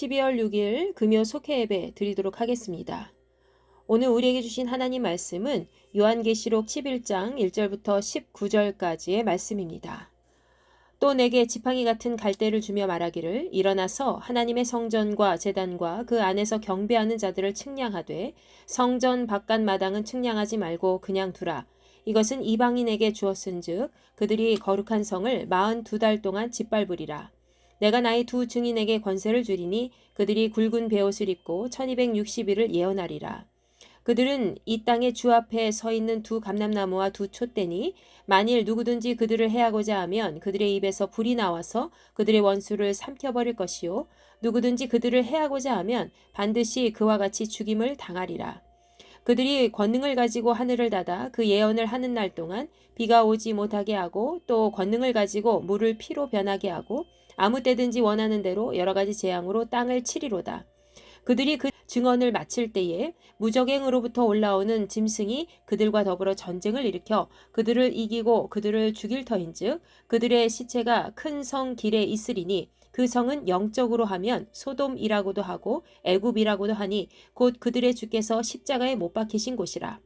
12월 6일 금요 속회 예배 드리도록 하겠습니다. 오늘 우리에게 주신 하나님 말씀은 요한계시록 11장 1절부터 19절까지의 말씀입니다. 또 내게 지팡이 같은 갈대를 주며 말하기를 일어나서 하나님의 성전과 제단과 그 안에서 경배하는 자들을 측량하되 성전 바깥 마당은 측량하지 말고 그냥 두라. 이것은 이방인에게 주었은즉 그들이 거룩한 성을 42달 동안 짓밟으리라. 내가 나의 두 증인에게 권세를 주리니 그들이 굵은 베옷을 입고 1260일을 예언하리라. 그들은 이 땅의 주 앞에 서 있는 두 감람나무와 두 촛대니 만일 누구든지 그들을 해하고자 하면 그들의 입에서 불이 나와서 그들의 원수를 삼켜버릴 것이요 누구든지 그들을 해하고자 하면 반드시 그와 같이 죽임을 당하리라. 그들이 권능을 가지고 하늘을 닫아 그 예언을 하는 날 동안 비가 오지 못하게 하고 또 권능을 가지고 물을 피로 변하게 하고 아무 때든지 원하는 대로 여러 가지 재앙으로 땅을 치리로다. 그들이 그 증언을 마칠 때에 무적행으로부터 올라오는 짐승이 그들과 더불어 전쟁을 일으켜 그들을 이기고 그들을 죽일 터인즉 그들의 시체가 큰 성 길에 있으리니 그 성은 영적으로 하면 소돔이라고도 하고 애굽이라고도 하니 곧 그들의 주께서 십자가에 못 박히신 곳이라.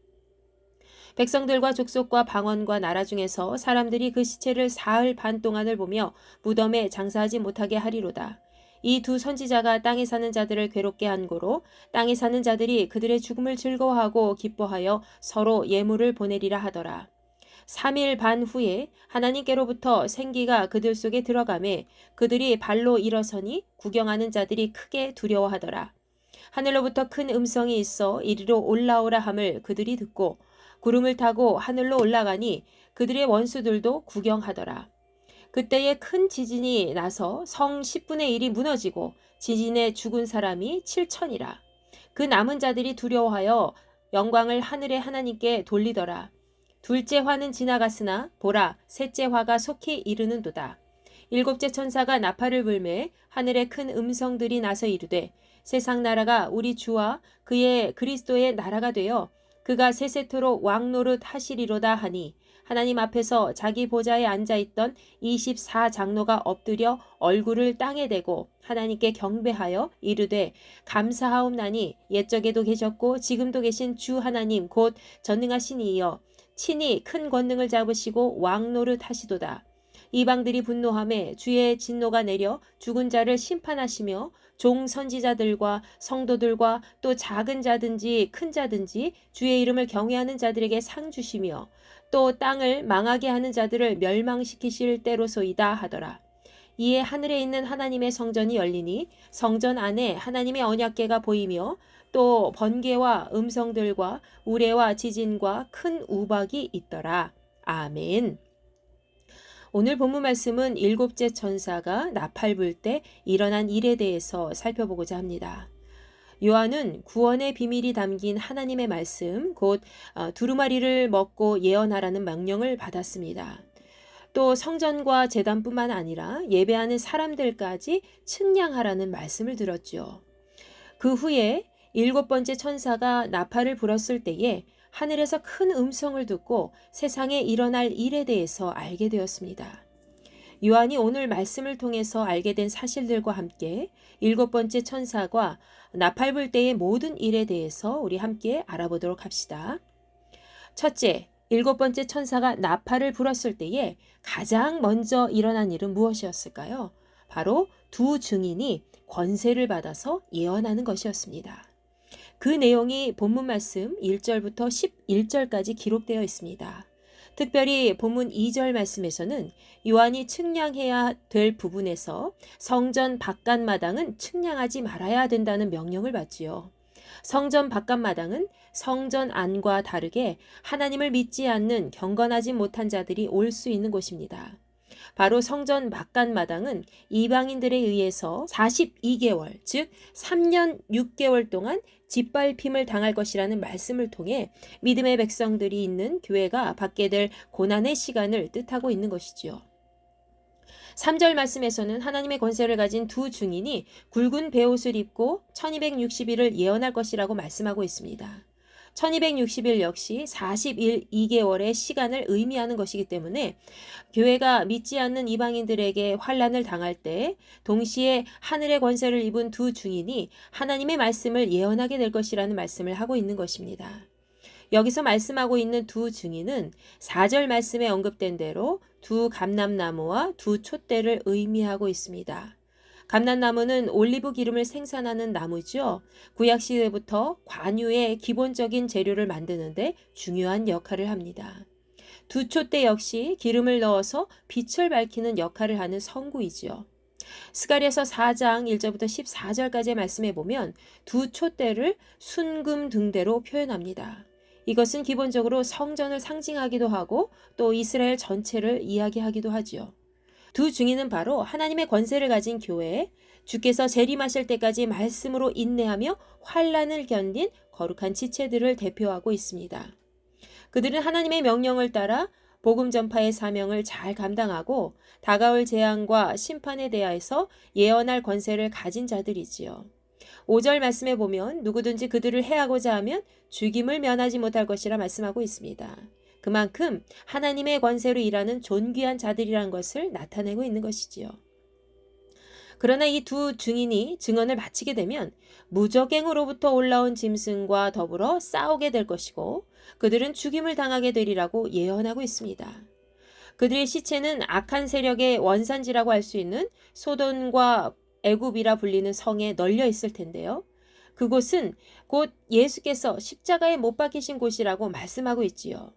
백성들과 족속과 방언과 나라 중에서 사람들이 그 시체를 사흘 반 동안을 보며 무덤에 장사하지 못하게 하리로다. 이 두 선지자가 땅에 사는 자들을 괴롭게 한 고로 땅에 사는 자들이 그들의 죽음을 즐거워하고 기뻐하여 서로 예물을 보내리라 하더라. 3일 반 후에 하나님께로부터 생기가 그들 속에 들어가매 그들이 발로 일어서니 구경하는 자들이 크게 두려워하더라. 하늘로부터 큰 음성이 있어 이리로 올라오라 함을 그들이 듣고 구름을 타고 하늘로 올라가니 그들의 원수들도 구경하더라. 그때에 큰 지진이 나서 성 10분의 1이 무너지고 지진에 죽은 사람이 7천이라. 그 남은 자들이 두려워하여 영광을 하늘의 하나님께 돌리더라. 둘째 화는 지나갔으나 보라 셋째 화가 속히 이르는도다. 일곱째 천사가 나팔을 불매 하늘에 큰 음성들이 나서 이르되 세상 나라가 우리 주와 그의 그리스도의 나라가 되어 그가 세세토록 왕노릇 하시리로다 하니 하나님 앞에서 자기 보좌에 앉아있던 24장로가 엎드려 얼굴을 땅에 대고 하나님께 경배하여 이르되 감사하옵나니 옛적에도 계셨고 지금도 계신 주 하나님 곧 전능하신 이여 친히 큰 권능을 잡으시고 왕노릇 하시도다. 이방들이 분노하매 주의 진노가 내려 죽은 자를 심판하시며 종 선지자들과 성도들과 또 작은 자든지 큰 자든지 주의 이름을 경외하는 자들에게 상 주시며 또 땅을 망하게 하는 자들을 멸망시키실 때로소이다 하더라. 이에 하늘에 있는 하나님의 성전이 열리니 성전 안에 하나님의 언약궤가 보이며 또 번개와 음성들과 우레와 지진과 큰 우박이 있더라. 아멘. 오늘 본문 말씀은 일곱째 천사가 나팔 불 때 일어난 일에 대해서 살펴보고자 합니다. 요한은 구원의 비밀이 담긴 하나님의 말씀, 곧 두루마리를 먹고 예언하라는 명령을 받았습니다. 또 성전과 제단뿐만 아니라 예배하는 사람들까지 측량하라는 말씀을 들었죠. 그 후에 일곱 번째 천사가 나팔을 불었을 때에 하늘에서 큰 음성을 듣고 세상에 일어날 일에 대해서 알게 되었습니다. 요한이 오늘 말씀을 통해서 알게 된 사실들과 함께 일곱 번째 천사가 나팔 불 때의 모든 일에 대해서 우리 함께 알아보도록 합시다. 첫째, 일곱 번째 천사가 나팔을 불었을 때에 가장 먼저 일어난 일은 무엇이었을까요? 바로 두 증인이 권세를 받아서 예언하는 것이었습니다. 그 내용이 본문 말씀 1절부터 11절까지 기록되어 있습니다. 특별히 본문 2절 말씀에서는 요한이 측량해야 될 부분에서 성전 바깥 마당은 측량하지 말아야 된다는 명령을 받지요. 성전 바깥 마당은 성전 안과 다르게 하나님을 믿지 않는 경건하지 못한 자들이 올 수 있는 곳입니다. 바로 성전 바깥 마당은 이방인들에 의해서 42개월, 즉 3년 6개월 동안 짓밟힘을 당할 것이라는 말씀을 통해 믿음의 백성들이 있는 교회가 받게 될 고난의 시간을 뜻하고 있는 것이지요. 3절 말씀에서는 하나님의 권세를 가진 두 증인이 굵은 베옷을 입고 1260일을 예언할 것이라고 말씀하고 있습니다. 1260일 역시 40일 2개월의 시간을 의미하는 것이기 때문에 교회가 믿지 않는 이방인들에게 환난을 당할 때 동시에 하늘의 권세를 입은 두 증인이 하나님의 말씀을 예언하게 될 것이라는 말씀을 하고 있는 것입니다. 여기서 말씀하고 있는 두 증인은 4절 말씀에 언급된 대로 두 감람나무와 두 촛대를 의미하고 있습니다. 감람나무는 올리브 기름을 생산하는 나무죠. 구약시대부터 관유의 기본적인 재료를 만드는데 중요한 역할을 합니다. 두 촛대 역시 기름을 넣어서 빛을 밝히는 역할을 하는 성구이지요. 스가랴서 4장 1절부터 14절까지의 말씀에 보면 두 촛대를 순금 등대로 표현합니다. 이것은 기본적으로 성전을 상징하기도 하고 또 이스라엘 전체를 이야기하기도 하지요. 두 증인은 바로 하나님의 권세를 가진 교회, 주께서 재림하실 때까지 말씀으로 인내하며 환난을 견딘 거룩한 지체들을 대표하고 있습니다. 그들은 하나님의 명령을 따라 복음 전파의 사명을 잘 감당하고 다가올 재앙과 심판에 대하여서 예언할 권세를 가진 자들이지요. 5절 말씀에 보면 누구든지 그들을 해하고자 하면 죽임을 면하지 못할 것이라 말씀하고 있습니다. 그만큼 하나님의 권세로 일하는 존귀한 자들이라는 것을 나타내고 있는 것이지요. 그러나 이 두 증인이 증언을 마치게 되면 무적행으로부터 올라온 짐승과 더불어 싸우게 될 것이고 그들은 죽임을 당하게 되리라고 예언하고 있습니다. 그들의 시체는 악한 세력의 원산지라고 할 수 있는 소돔과 애굽이라 불리는 성에 널려 있을 텐데요. 그곳은 곧 예수께서 십자가에 못 박히신 곳이라고 말씀하고 있지요.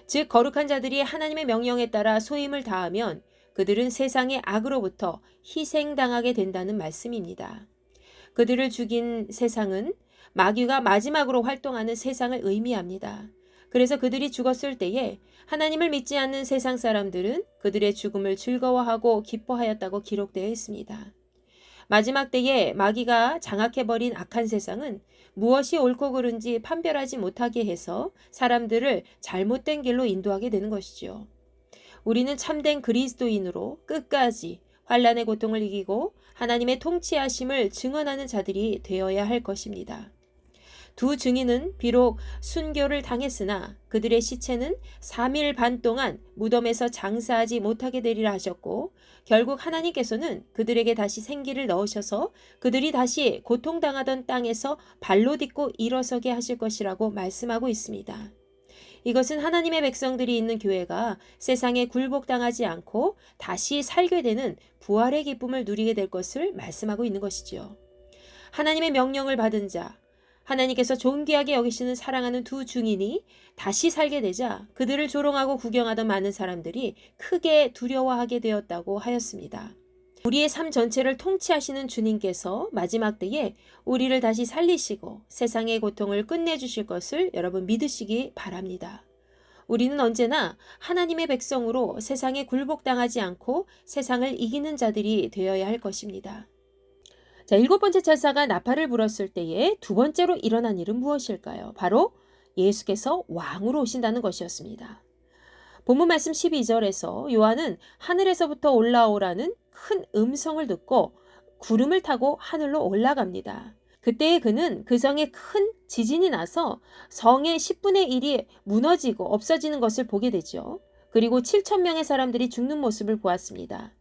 즉 거룩한 자들이 하나님의 명령에 따라 소임을 다하면 그들은 세상의 악으로부터 희생당하게 된다는 말씀입니다. 그들을 죽인 세상은 마귀가 마지막으로 활동하는 세상을 의미합니다. 그래서 그들이 죽었을 때에 하나님을 믿지 않는 세상 사람들은 그들의 죽음을 즐거워하고 기뻐하였다고 기록되어 있습니다. 마지막 때에 마귀가 장악해버린 악한 세상은 무엇이 옳고 그른지 판별하지 못하게 해서 사람들을 잘못된 길로 인도하게 되는 것이죠. 우리는 참된 그리스도인으로 끝까지 환난의 고통을 이기고 하나님의 통치하심을 증언하는 자들이 되어야 할 것입니다. 두 증인은 비록 순교를 당했으나 그들의 시체는 3일 반 동안 무덤에서 장사하지 못하게 되리라 하셨고 결국 하나님께서는 그들에게 다시 생기를 넣으셔서 그들이 다시 고통당하던 땅에서 발로 딛고 일어서게 하실 것이라고 말씀하고 있습니다. 이것은 하나님의 백성들이 있는 교회가 세상에 굴복당하지 않고 다시 살게 되는 부활의 기쁨을 누리게 될 것을 말씀하고 있는 것이지요. 하나님의 명령을 받은 자, 하나님께서 존귀하게 여기시는 사랑하는 두 증인이 다시 살게 되자 그들을 조롱하고 구경하던 많은 사람들이 크게 두려워하게 되었다고 하였습니다. 우리의 삶 전체를 통치하시는 주님께서 마지막 때에 우리를 다시 살리시고 세상의 고통을 끝내주실 것을 여러분 믿으시기 바랍니다. 우리는 언제나 하나님의 백성으로 세상에 굴복당하지 않고 세상을 이기는 자들이 되어야 할 것입니다. 자, 7번째 천사가 나팔을 불었을 때에 두 번째로 일어난 일은 무엇일까요? 바로 예수께서 왕으로 오신다는 것이었습니다. 본문 말씀 12절에서 요한은 하늘에서부터 올라오라는 큰 음성을 듣고 구름을 타고 하늘로 올라갑니다. 그때에 그는 그 성에 큰 지진이 나서 성의 10분의 1이 무너지고 없어지는 것을 보게 되죠. 그리고 7,000명의 사람들이 죽는 모습을 보았습니다.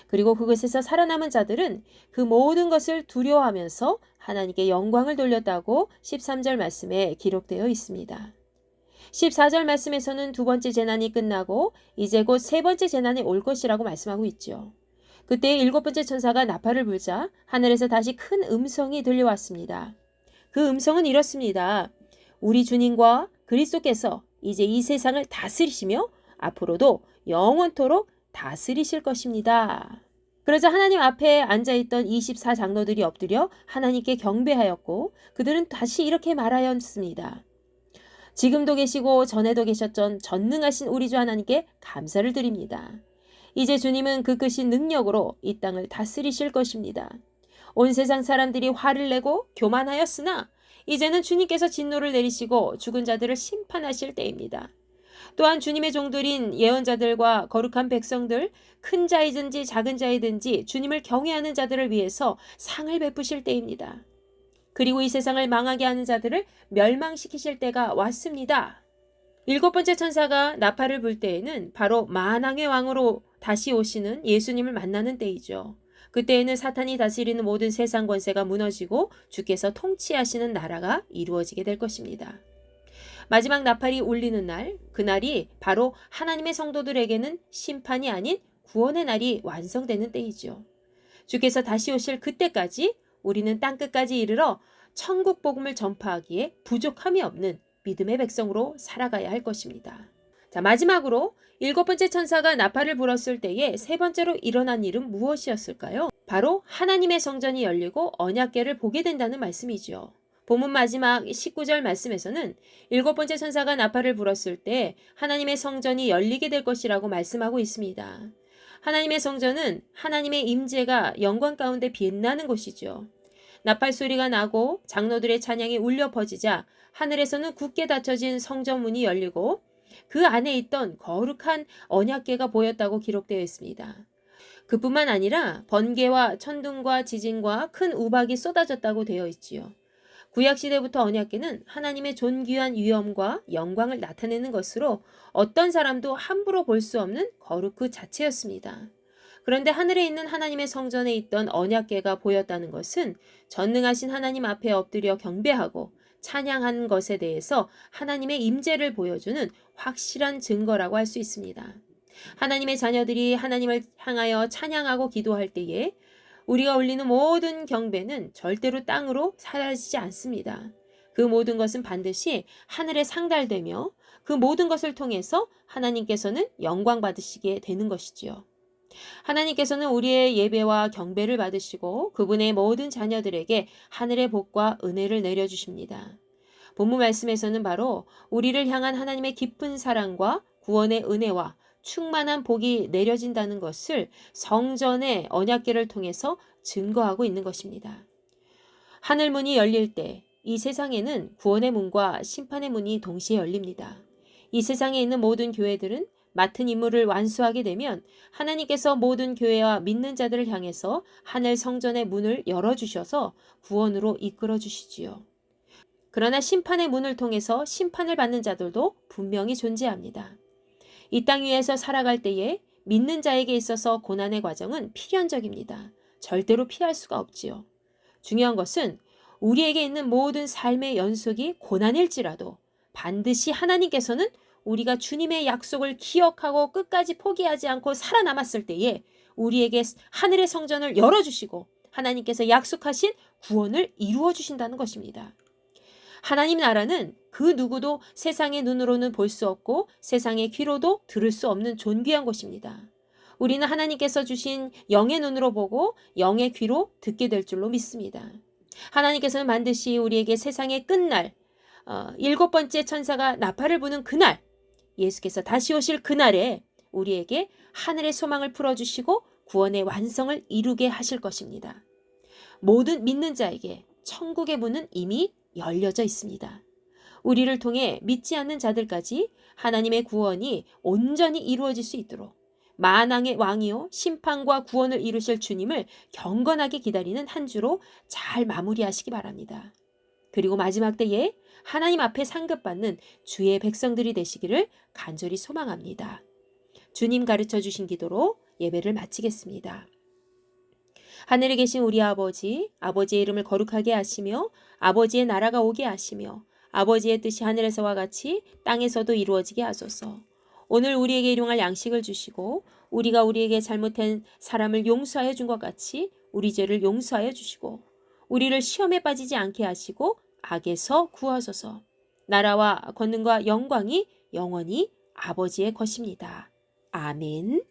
그리고 그곳에서 살아남은 자들은 그 모든 것을 두려워하면서 하나님께 영광을 돌렸다고 13절 말씀에 기록되어 있습니다. 14절 말씀에서는 두 번째 재난이 끝나고 이제 곧 세 번째 재난이 올 것이라고 말씀하고 있죠. 그때 7번째 천사가 나팔을 불자 하늘에서 다시 큰 음성이 들려왔습니다. 그 음성은 이렇습니다. 우리 주님과 그리스도께서 이제 이 세상을 다스리시며 앞으로도 영원토록 다스리실 것입니다. 그러자 하나님 앞에 앉아있던 24장로들이 엎드려 하나님께 경배하였고 그들은 다시 이렇게 말하였습니다. 지금도 계시고 전에도 계셨던 전능하신 우리 주 하나님께 감사를 드립니다. 이제 주님은 그 크신 능력으로 이 땅을 다스리실 것입니다. 온 세상 사람들이 화를 내고 교만하였으나 이제는 주님께서 진노를 내리시고 죽은 자들을 심판하실 때입니다. 또한 주님의 종들인 예언자들과 거룩한 백성들, 큰 자이든지 작은 자이든지 주님을 경외하는 자들을 위해서 상을 베푸실 때입니다. 그리고 이 세상을 망하게 하는 자들을 멸망시키실 때가 왔습니다. 일곱 번째 천사가 나팔을 불 때에는 바로 만왕의 왕으로 다시 오시는 예수님을 만나는 때이죠. 그때에는 사탄이 다스리는 모든 세상 권세가 무너지고 주께서 통치하시는 나라가 이루어지게 될 것입니다. 마지막 나팔이 울리는 날, 그날이 바로 하나님의 성도들에게는 심판이 아닌 구원의 날이 완성되는 때이죠. 주께서 다시 오실 그때까지 우리는 땅끝까지 이르러 천국 복음을 전파하기에 부족함이 없는 믿음의 백성으로 살아가야 할 것입니다. 자, 마지막으로 일곱 번째 천사가 나팔을 불었을 때에 세 번째로 일어난 일은 무엇이었을까요? 바로 하나님의 성전이 열리고 언약궤를 보게 된다는 말씀이죠. 본문 마지막 19절 말씀에서는 일곱 번째 천사가 나팔을 불었을 때 하나님의 성전이 열리게 될 것이라고 말씀하고 있습니다. 하나님의 성전은 하나님의 임재가 영광 가운데 빛나는 곳이죠. 나팔 소리가 나고 장로들의 찬양이 울려 퍼지자 하늘에서는 굳게 닫혀진 성전 문이 열리고 그 안에 있던 거룩한 언약궤가 보였다고 기록되어 있습니다. 그뿐만 아니라 번개와 천둥과 지진과 큰 우박이 쏟아졌다고 되어 있지요. 구약시대부터 언약궤는 하나님의 존귀한 위엄과 영광을 나타내는 것으로 어떤 사람도 함부로 볼 수 없는 거룩 그 자체였습니다. 그런데 하늘에 있는 하나님의 성전에 있던 언약궤가 보였다는 것은 전능하신 하나님 앞에 엎드려 경배하고 찬양한 것에 대해서 하나님의 임재를 보여주는 확실한 증거라고 할 수 있습니다. 하나님의 자녀들이 하나님을 향하여 찬양하고 기도할 때에 우리가 올리는 모든 경배는 절대로 땅으로 사라지지 않습니다. 그 모든 것은 반드시 하늘에 상달되며 그 모든 것을 통해서 하나님께서는 영광 받으시게 되는 것이지요. 하나님께서는 우리의 예배와 경배를 받으시고 그분의 모든 자녀들에게 하늘의 복과 은혜를 내려주십니다. 본문 말씀에서는 바로 우리를 향한 하나님의 깊은 사랑과 구원의 은혜와 충만한 복이 내려진다는 것을 성전의 언약궤를 통해서 증거하고 있는 것입니다. 하늘 문이 열릴 때 이 세상에는 구원의 문과 심판의 문이 동시에 열립니다. 이 세상에 있는 모든 교회들은 맡은 임무를 완수하게 되면 하나님께서 모든 교회와 믿는 자들을 향해서 하늘 성전의 문을 열어주셔서 구원으로 이끌어 주시지요. 그러나 심판의 문을 통해서 심판을 받는 자들도 분명히 존재합니다. 이 땅 위에서 살아갈 때에 믿는 자에게 있어서 고난의 과정은 필연적입니다. 절대로 피할 수가 없지요. 중요한 것은 우리에게 있는 모든 삶의 연속이 고난일지라도 반드시 하나님께서는 우리가 주님의 약속을 기억하고 끝까지 포기하지 않고 살아남았을 때에 우리에게 하늘의 성전을 열어주시고 하나님께서 약속하신 구원을 이루어 주신다는 것입니다. 하나님 나라는 그 누구도 세상의 눈으로는 볼 수 없고 세상의 귀로도 들을 수 없는 존귀한 곳입니다. 우리는 하나님께서 주신 영의 눈으로 보고 영의 귀로 듣게 될 줄로 믿습니다. 하나님께서는 반드시 우리에게 세상의 끝날, 일곱 번째 천사가 나팔을 부는 그날, 예수께서 다시 오실 그날에 우리에게 하늘의 소망을 풀어주시고 구원의 완성을 이루게 하실 것입니다. 모든 믿는 자에게 천국의 문은 이미 열려져 있습니다. 우리를 통해 믿지 않는 자들까지 하나님의 구원이 온전히 이루어질 수 있도록 만왕의 왕이요 심판과 구원을 이루실 주님을 경건하게 기다리는 한 주로 잘 마무리하시기 바랍니다. 그리고 마지막 때에 하나님 앞에 상급받는 주의 백성들이 되시기를 간절히 소망합니다. 주님 가르쳐 주신 기도로 예배를 마치겠습니다. 하늘에 계신 우리 아버지, 아버지의 이름을 거룩하게 하시며 아버지의 나라가 오게 하시며 아버지의 뜻이 하늘에서와 같이 땅에서도 이루어지게 하소서. 오늘 우리에게 일용할 양식을 주시고 우리가 우리에게 잘못한 사람을 용서하여 준 것 같이 우리 죄를 용서하여 주시고 우리를 시험에 빠지지 않게 하시고 악에서 구하소서. 나라와 권능과 영광이 영원히 아버지의 것입니다. 아멘.